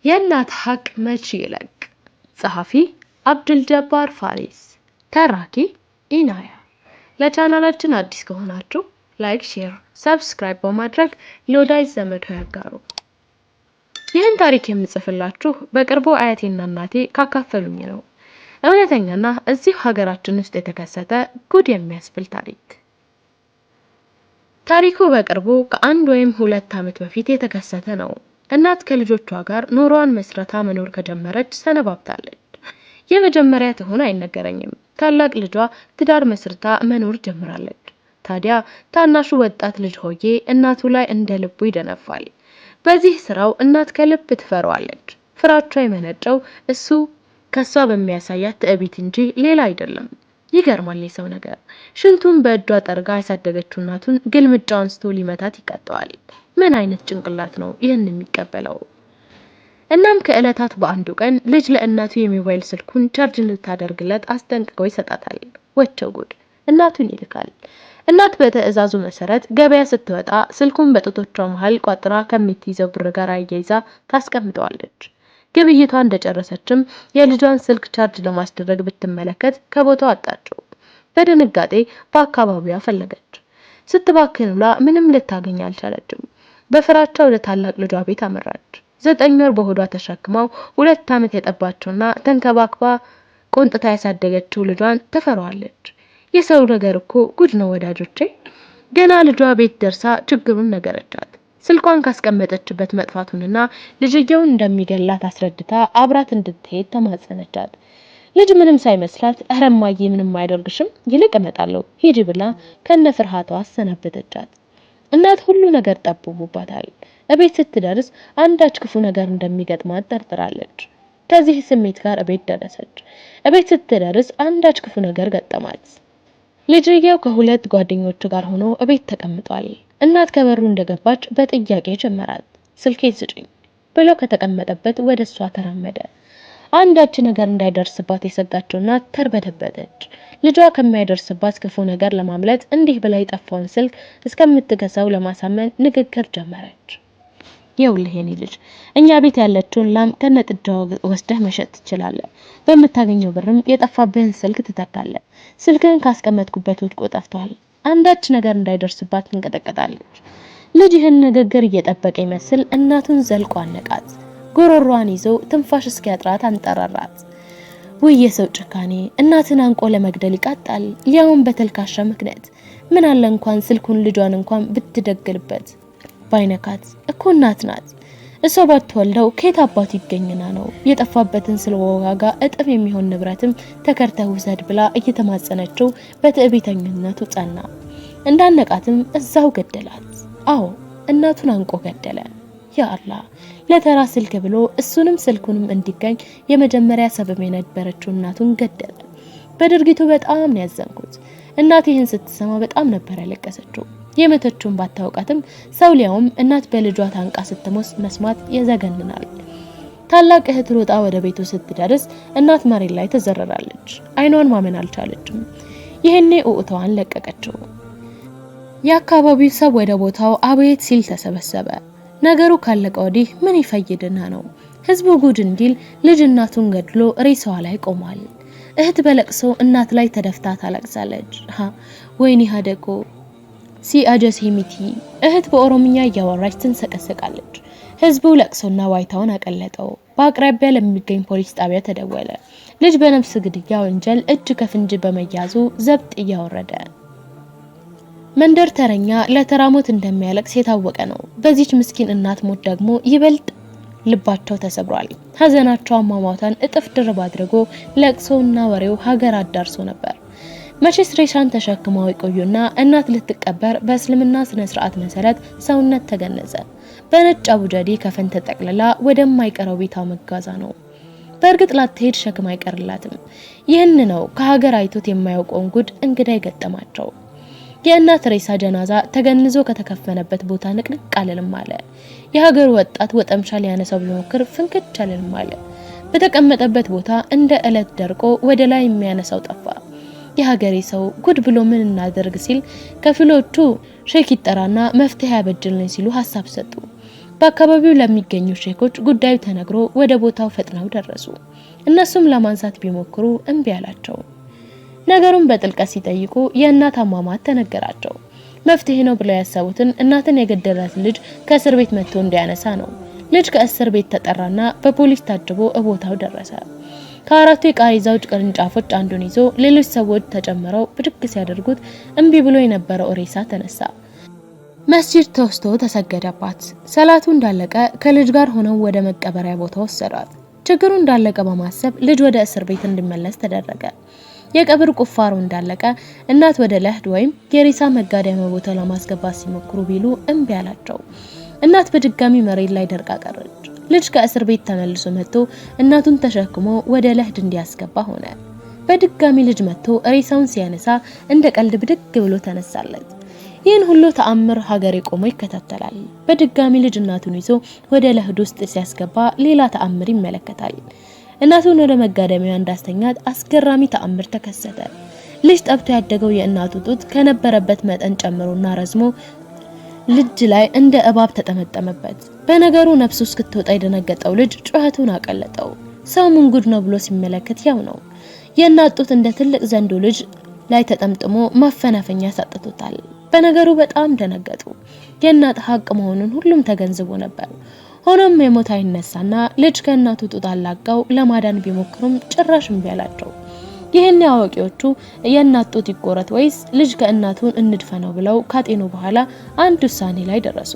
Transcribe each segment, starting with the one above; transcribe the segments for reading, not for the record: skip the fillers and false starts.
የእናት ሐቅ መቼ ይለቅ? ጸሐፊ አብዱልጀባር ፋሪስ፣ ተራኪ ኢናያ። ለቻናላችን አዲስ ከሆናችሁ ላይክ፣ ሼር፣ ሰብስክራይብ በማድረግ ለወዳጅ ዘመዶ ያጋሩ። ይህን ታሪክ የምጽፍላችሁ በቅርቡ አያቴና እናቴ ካካፈሉኝ ነው። እውነተኛና እዚሁ ሀገራችን ውስጥ የተከሰተ ጉድ የሚያስብል ታሪክ። ታሪኩ በቅርቡ ከ1 ወይም 2 ዓመት በፊት የተከሰተ ነው። እናት ከልጆቿ ጋር ኑሮዋን መስረታ መኖር ከጀመረች ሰነባብታለች። የመጀመሪያ ትሆን አይነገረኝም። ታላቅ ልጇ ትዳር መስርታ መኖር ጀምራለች። ታዲያ ታናሹ ወጣት ልጅ ሆዬ እናቱ ላይ እንደ ልቡ ይደነፋል። በዚህ ስራው እናት ከልብ ትፈራዋለች። ፍራቿ የመነጨው እሱ ከሷ በሚያሳያት ትዕቢት እንጂ ሌላ አይደለም። ይገርማል የሰው ነገር። ሽንቱን በእጇ ጠርጋ ያሳደገችው እናቱን ግልምጫ አንስቶ ሊመታት ይቀጣዋል። ምን አይነት ጭንቅላት ነው ይህን የሚቀበለው? እናም ከእለታት በአንዱ ቀን ልጅ ለእናቱ የሞባይል ስልኩን ቻርጅ እንድታደርግለት አስጠንቅቆ ይሰጣታል። ወቸው ጉድ! እናቱን ይልካል። እናት በትዕዛዙ መሰረት ገበያ ስትወጣ ስልኩን በጡቶቿ መሃል ቋጥራ ከምትይዘው ብር ጋር አያይዛ ታስቀምጠዋለች። ግብይቷ እንደጨረሰችም የልጇን ስልክ ቻርጅ ለማስደረግ ብትመለከት ከቦታው አጣችው። በድንጋጤ በአካባቢዋ ፈለገች። ስትባክን ብላ ምንም ልታገኝ አልቻለችም። በፍራቻ ወደ ታላቅ ልጇ ቤት አመራች። 9 ወር በሆዷ ተሸክማው 2 ዓመት የጠባቸውና ተንከባክባ ቆንጥታ ያሳደገችው ልጇን ትፈራዋለች። የሰው ነገር እኮ ጉድ ነው ወዳጆቼ። ገና ልጇ ቤት ደርሳ ችግሩን ነገረቻት። ስልኳን ካስቀመጠችበት መጥፋቱንና ልጅየውን እንደሚገላት አስረድታ አብራት እንድትሄድ ተማጸነቻት። ልጅ ምንም ሳይመስላት ኧረ እማዬ ምንም አይደርግሽም፣ ይልቅ እመጣለሁ ሂጂ ብላ ከነፍርሃቷ አሰናበተቻት። እናት ሁሉ ነገር ጠብቦባታል። እቤት ስትደርስ አንዳች ክፉ ነገር እንደሚገጥማት ጠርጥራለች። ከዚህ ስሜት ጋር እቤት ደረሰች። እቤት ስትደርስ አንዳች ክፉ ነገር ገጠማት። ልጅየው ከሁለት ጓደኞቹ ጋር ሆኖ እቤት ተቀምጧል። እናት ከበሩ እንደገባች በጥያቄ ጀመራት። ስልኬን ስጪኝ ብሎ ከተቀመጠበት ወደ እሷ ተራመደ። አንዳች ነገር እንዳይደርስባት የሰጋችው እናት ተርበደበደች። ልጇ ከማይደርስባት ክፉ ነገር ለማምለጥ እንዲህ ብላ የጠፋውን ስልክ እስከምትገዛው ለማሳመን ንግግር ጀመረች። ይኸውልህ የኔ ልጅ፣ እኛ ቤት ያለችውን ላም ከነጥጃው ወስደህ መሸጥ ትችላለህ። በምታገኘው ብርም የጠፋብህን ስልክ ትተካለህ። ስልክህን ካስቀመጥኩበት ወድቆ ጠፍቷል። አንዳች ነገር እንዳይደርስባት ትንቀጠቀጣለች። ልጅ ይህን ንግግር እየጠበቀ ይመስል እናቱን ዘልቆ አነቃት። ጉሮሯን ይዞ ትንፋሽ እስኪያጥራት አንጠራራት። ውይ የሰው ጭካኔ! እናትን አንቆ ለመግደል ይቃጣል፣ ሊያውም በተልካሻ ምክንያት። ምን አለ እንኳን ስልኩን ልጇን እንኳን ብትደግልበት ባይነካት እኮ እናት ናት። እሷ ባትወልደው ከየት አባቱ ይገኝና ነው? የጠፋበትን ስለዋጋ እጥፍ የሚሆን ንብረትም ተከርተው ውሰድ ብላ እየተማጸነችው በትዕቢተኝነቱ ጸና። እንዳነቃትም እዛው ገደላት። አዎ እናቱን አንቆ ገደለ። ያ አላህ! ለተራ ስልክ ብሎ እሱንም ስልኩንም እንዲገኝ የመጀመሪያ ሰበብ የነበረችው እናቱን ገደለ። በድርጊቱ በጣም ነው ያዘንኩት። እናት ይህን ስትሰማ በጣም ነበር ያለቀሰችው። የመተቹን ባታውቃትም ሰው ሊያውም እናት በልጇ ታንቃ ስትሞት መስማት ያዘገንናል። ታላቅ እህት ሮጣ ወደ ቤቱ ስትደርስ እናት መሬት ላይ ተዘረራለች። አይኗን ማመን አልቻለችም። ይሄኔ ኡኡታዋን ለቀቀችው። የአካባቢው ሰው ወደ ቦታው አቤት ሲል ተሰበሰበ። ነገሩ ካለቀ ወዲህ ምን ይፈይድና ነው? ህዝቡ ጉድ እንዲል ልጅ እናቱን ገድሎ ሬሳዋ ላይ ቆሟል። እህት በለቅሶ እናት ላይ ተደፍታ ታለቅሳለች። ወይኔ ሀደቆ ሲአጀሲሚቲ! እህት በኦሮምኛ እያወራች ትንሰቀሰቃለች። ህዝቡ ለቅሶና ዋይታውን አቀለጠው። በአቅራቢያ ለሚገኝ ፖሊስ ጣቢያ ተደወለ። ልጅ በነፍስ ግድያ ወንጀል እጅ ከፍንጅ በመያዙ ዘብጥ እያወረደ መንደር ተረኛ ለተራሞት እንደሚያለቅስ የታወቀ ነው። በዚች ምስኪን እናት ሞት ደግሞ ይበልጥ ልባቸው ተሰብሯል። ሀዘናቸው አሟሟታን እጥፍ ድርብ አድርጎ ለቅሶና ወሬው ሀገር አዳርሶ ነበር። መቼስ ሬሳን ተሸክመው ይቆዩና እናት ልትቀበር በእስልምና ስነ ስርዓት መሰረት ሰውነት ተገነዘ። በነጭ አቡጀዲ ከፈን ተጠቅልላ ወደማይቀረው ቤቷ መጋዛ ነው። በእርግጥ ላትሄድ ሸክም አይቀርላትም። ይህን ነው ከሀገር አይቶት የማያውቀውን ጉድ እንግዳ ይገጠማቸው። የእናት ሬሳ ጀናዛ ተገንዞ ከተከፈነበት ቦታ ንቅንቅ አለልም አለ። የሀገር ወጣት ወጠምሻ ሊያነሳው ቢሞክር ፍንክች አለልም አለ። በተቀመጠበት ቦታ እንደ እለት ደርቆ ወደ ላይ የሚያነሳው ጠፋ። የሀገሬ ሰው ጉድ ብሎ ምን እናደርግ ሲል ከፊሎቹ ሼክ ይጠራና መፍትሄ ያበጅልኝ ሲሉ ሐሳብ ሰጡ። በአካባቢው ለሚገኙ ሼኮች ጉዳዩ ተነግሮ ወደ ቦታው ፈጥነው ደረሱ። እነሱም ለማንሳት ቢሞክሩ እምቢ አላቸው። ነገሩን በጥልቀት ሲጠይቁ የእናት አሟሟት ተነገራቸው። መፍትሄ ነው ብለው ያሰቡትን እናትን የገደላት ልጅ ከእስር ቤት መጥቶ እንዲያነሳ ነው። ልጅ ከእስር ቤት ተጠራና በፖሊስ ታጅቦ ቦታው ደረሰ። ከአራቱ የቃሪዛው ቅርንጫፎች አንዱን ይዞ ሌሎች ሰዎች ተጨምረው ብድግ ሲያደርጉት እምቢ ብሎ የነበረው ሬሳ ተነሳ። መስጂድ ተወስዶ ተሰገደባት። ሰላቱ እንዳለቀ ከልጅ ጋር ሆነው ወደ መቀበሪያ ቦታ ወሰዷት። ችግሩ እንዳለቀ በማሰብ ልጅ ወደ እስር ቤት እንዲመለስ ተደረገ። የቀብር ቁፋሮ እንዳለቀ እናት ወደ ለህድ ወይም የሬሳ መጋደሚያ ቦታ ለማስገባት ሲሞክሩ ቢሉ እምቢ አላቸው። እናት በድጋሚ መሬት ላይ ደርቃ ቀረች። ልጅ ከእስር ቤት ተመልሶ መጥቶ እናቱን ተሸክሞ ወደ ለህድ እንዲያስገባ ሆነ። በድጋሚ ልጅ መጥቶ ሬሳውን ሲያነሳ እንደ ቀልድ ብድግ ብሎ ተነሳለት። ይህን ሁሉ ተአምር ሀገሬ ቆሞ ይከታተላል። በድጋሚ ልጅ እናቱን ይዞ ወደ ለህድ ውስጥ ሲያስገባ ሌላ ተአምር ይመለከታል። እናቱን ወደ መጋደሚያ እንዳስተኛት አስገራሚ ተአምር ተከሰተ። ልጅ ጠብቶ ያደገው የእናቱ ጡት ከነበረበት መጠን ጨምሮና ረዝሞ ልጅ ላይ እንደ እባብ ተጠመጠመበት። በነገሩ ነፍሱ እስክትወጣ የደነገጠው ልጅ ጩኸቱን አቀለጠው። ሰው ምን ጉድ ነው ብሎ ሲመለከት ያው ነው። የእናት ጡት እንደ ትልቅ ዘንዶ ልጅ ላይ ተጠምጥሞ ማፈናፈኛ ሳጥቶታል። በነገሩ በጣም ደነገጡ። የእናት ሀቅ መሆኑን ሁሉም ተገንዝቦ ነበር። ሆኖም የሞት አይነሳና ልጅ ከእናቱ ጡት አላቀው ለማዳን ቢሞክሩም ጭራሽ እምቢ አላቸው። ይህን አዋቂዎቹ የእናት ጡት ይቆረጥ ወይስ ልጅ ከእናቱን እንድፈነው ብለው ካጤኑ በኋላ አንድ ውሳኔ ላይ ደረሱ።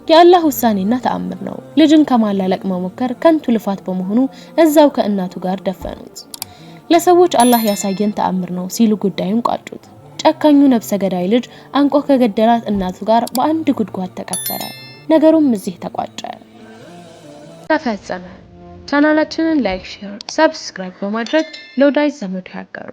የአላህ ውሳኔና ተአምር ነው። ልጅን ከማላለቅ መሞከር ከንቱ ልፋት በመሆኑ እዛው ከእናቱ ጋር ደፈኑት። ለሰዎች አላህ ያሳየን ተአምር ነው ሲሉ ጉዳዩን ቋጩት። ጨካኙ ነፍሰ ገዳይ ልጅ አንቆ ከገደላት እናቱ ጋር በአንድ ጉድጓድ ተቀበረ። ነገሩም እዚህ ተቋጨ፣ ተፈጸመ። ቻናላችንን ላይክ፣ ሼር፣ ሰብስክራይብ በማድረግ ለወዳጅ ዘመድ ያጋሩ።